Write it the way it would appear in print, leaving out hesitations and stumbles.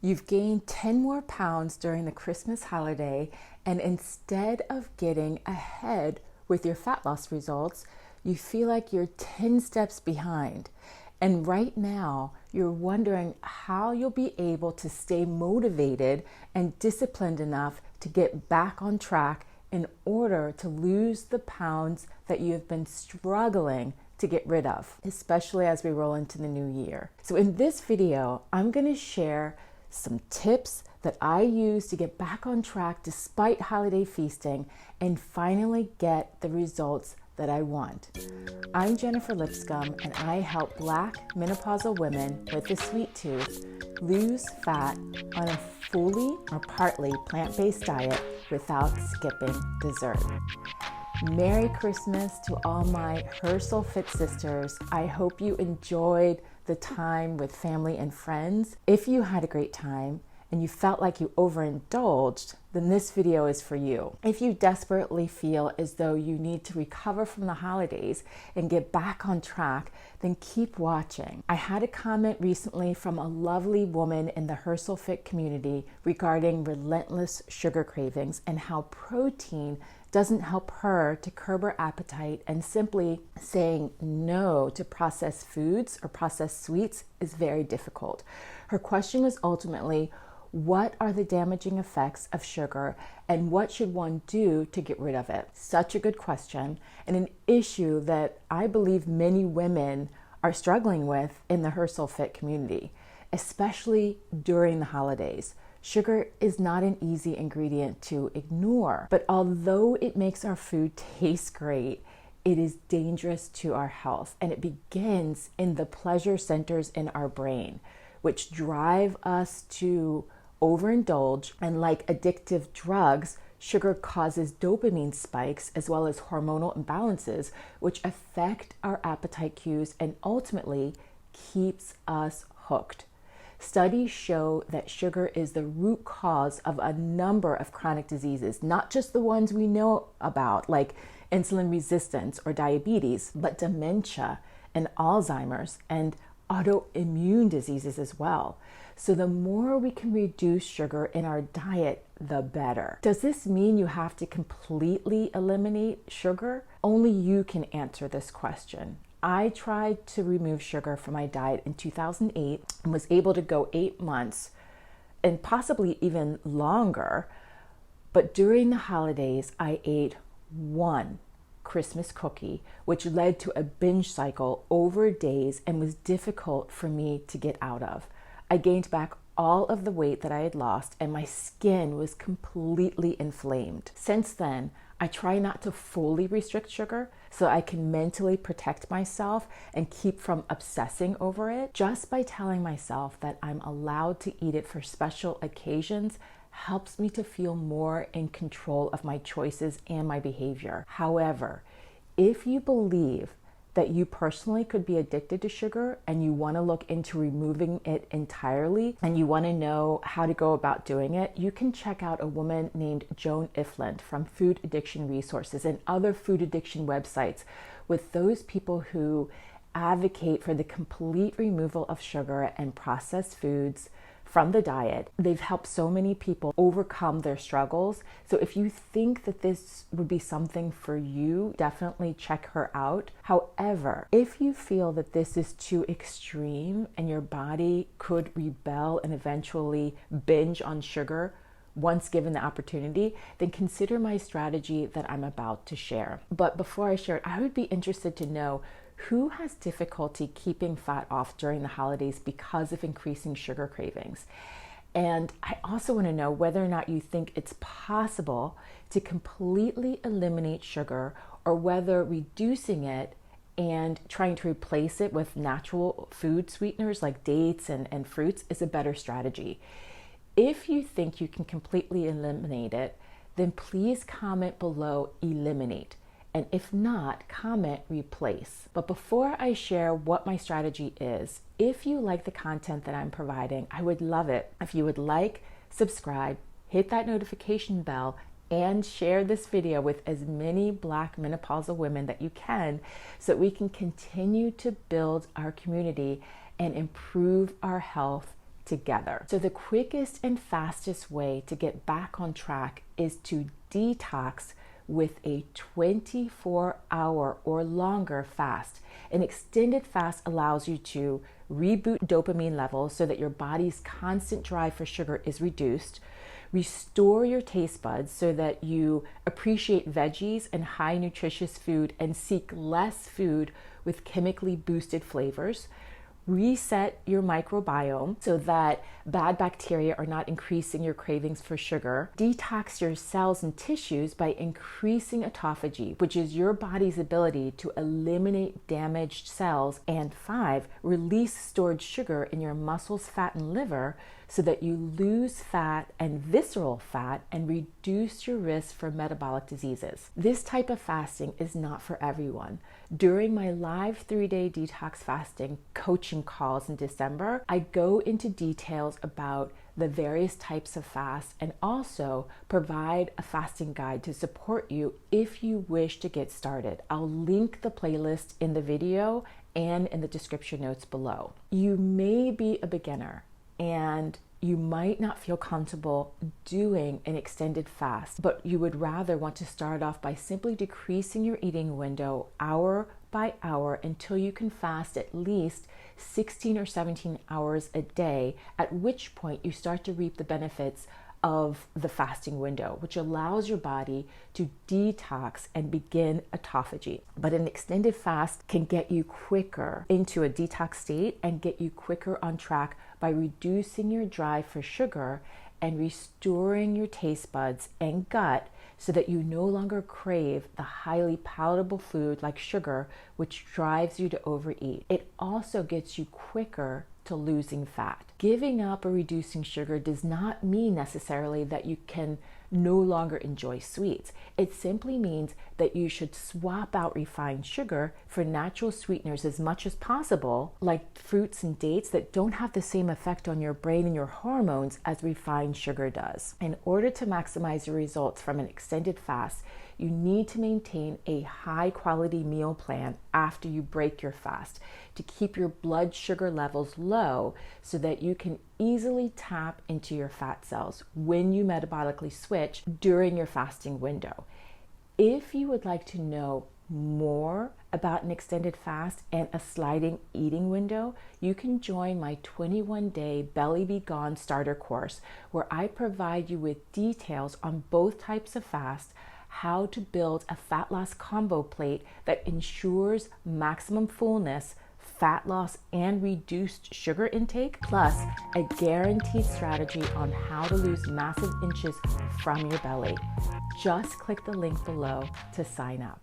You've gained 10 more pounds during the Christmas holiday, and instead of getting ahead with your fat loss results, you feel like you're 10 steps behind. And right now, you're wondering how you'll be able to stay motivated and disciplined enough to get back on track in order to lose the pounds that you have been struggling to get rid of, especially as we roll into the new year. So in this video, I'm going to share some tips that I use to get back on track despite holiday feasting and finally get the results that I want. I'm Jennifer Lipscomb, and I help Black menopausal women with a sweet tooth lose fat on a fully or partly plant-based diet without skipping dessert. Merry Christmas to all my Herschel Fit sisters. I hope you enjoyed the time with family and friends. If you had a great time and you felt like you overindulged, then this video is for you. If you desperately feel as though you need to recover from the holidays and get back on track, then keep watching. I had a comment recently from a lovely woman in the Herschel Fit community regarding relentless sugar cravings and how protein doesn't help her to curb her appetite, and simply saying no to processed foods or processed sweets is very difficult. Her question was ultimately, what are the damaging effects of sugar and what should one do to get rid of it? Such a good question, and an issue that I believe many women are struggling with in the Herschel Fit community, especially during the holidays. Sugar is not an easy ingredient to ignore, but although it makes our food taste great, it is dangerous to our health, and it begins in the pleasure centers in our brain, which drive us to overindulge. And like addictive drugs, sugar causes dopamine spikes as well as hormonal imbalances, which affect our appetite cues and ultimately keeps us hooked. Studies show that sugar is the root cause of a number of chronic diseases, not just the ones we know about, like insulin resistance or diabetes, but dementia and Alzheimer's and autoimmune diseases as well. So the more we can reduce sugar in our diet, the better. Does this mean you have to completely eliminate sugar? Only you can answer this question. I tried to remove sugar from my diet in 2008 and was able to go 8 months and possibly even longer. But during the holidays, I ate one Christmas cookie, which led to a binge cycle over days and was difficult for me to get out of. I gained back all of the weight that I had lost, and my skin was completely inflamed. Since then, I try not to fully restrict sugar so I can mentally protect myself and keep from obsessing over it. Just by telling myself that I'm allowed to eat it for special occasions helps me to feel more in control of my choices and my behavior. However, if you believe that you personally could be addicted to sugar and you want to look into removing it entirely and you want to know how to go about doing it, you can check out a woman named Joan Ifland from Food Addiction Resources and other food addiction websites with those people who advocate for the complete removal of sugar and processed foods from the diet. They've helped so many people overcome their struggles. So if you think that this would be something for you, definitely check her out. However, if you feel that this is too extreme and your body could rebel and eventually binge on sugar once given the opportunity, then consider my strategy that I'm about to share. But before I share it, I would be interested to know who has difficulty keeping fat off during the holidays because of increasing sugar cravings. And I also want to know whether or not you think it's possible to completely eliminate sugar, or whether reducing it and trying to replace it with natural food sweeteners like dates and fruits is a better strategy. If you think you can completely eliminate it, then please comment below eliminate. And if not, comment replace. But before I share what my strategy is, if you like the content that I'm providing, I would love it if you would like, subscribe, hit that notification bell, and share this video with as many Black menopausal women that you can, so that we can continue to build our community and improve our health together. So the quickest and fastest way to get back on track is to detox with a 24-hour or longer fast. An extended fast allows you to reboot dopamine levels so that your body's constant drive for sugar is reduced, restore your taste buds so that you appreciate veggies and high nutritious food and seek less food with chemically boosted flavors, reset your microbiome so that bad bacteria are not increasing your cravings for sugar, detox your cells and tissues by increasing autophagy, which is your body's ability to eliminate damaged cells, and 5, release stored sugar in your muscles, fat, and liver so that you lose fat and visceral fat and reduce your risk for metabolic diseases. This type of fasting is not for everyone. During my live 3-day detox fasting coaching calls in December, I go into details about the various types of fasts and also provide a fasting guide to support you if you wish to get started. I'll link the playlist in the video and in the description notes below. You may be a beginner and you might not feel comfortable doing an extended fast, but you would rather want to start off by simply decreasing your eating window hour by hour until you can fast at least 16 or 17 hours a day, at which point you start to reap the benefits of the fasting window, which allows your body to detox and begin autophagy. But an extended fast can get you quicker into a detox state and get you quicker on track by reducing your drive for sugar and restoring your taste buds and gut so that you no longer crave the highly palatable food like sugar, which drives you to overeat. It also gets you quicker to losing fat. Giving up or reducing sugar does not mean necessarily that you can no longer enjoy sweets. It simply means that you should swap out refined sugar for natural sweeteners as much as possible, like fruits and dates that don't have the same effect on your brain and your hormones as refined sugar does. In order to maximize your results from an extended fast, you need to maintain a high quality meal plan after you break your fast to keep your blood sugar levels low so that you can easily tap into your fat cells when you metabolically switch during your fasting window. If you would like to know more about an extended fast and a sliding eating window, you can join my 21-day Belly Be Gone starter course, where I provide you with details on both types of fast, how to build a fat loss combo plate that ensures maximum fullness, fat loss, and reduced sugar intake, plus a guaranteed strategy on how to lose massive inches from your belly. Just click the link below to sign up.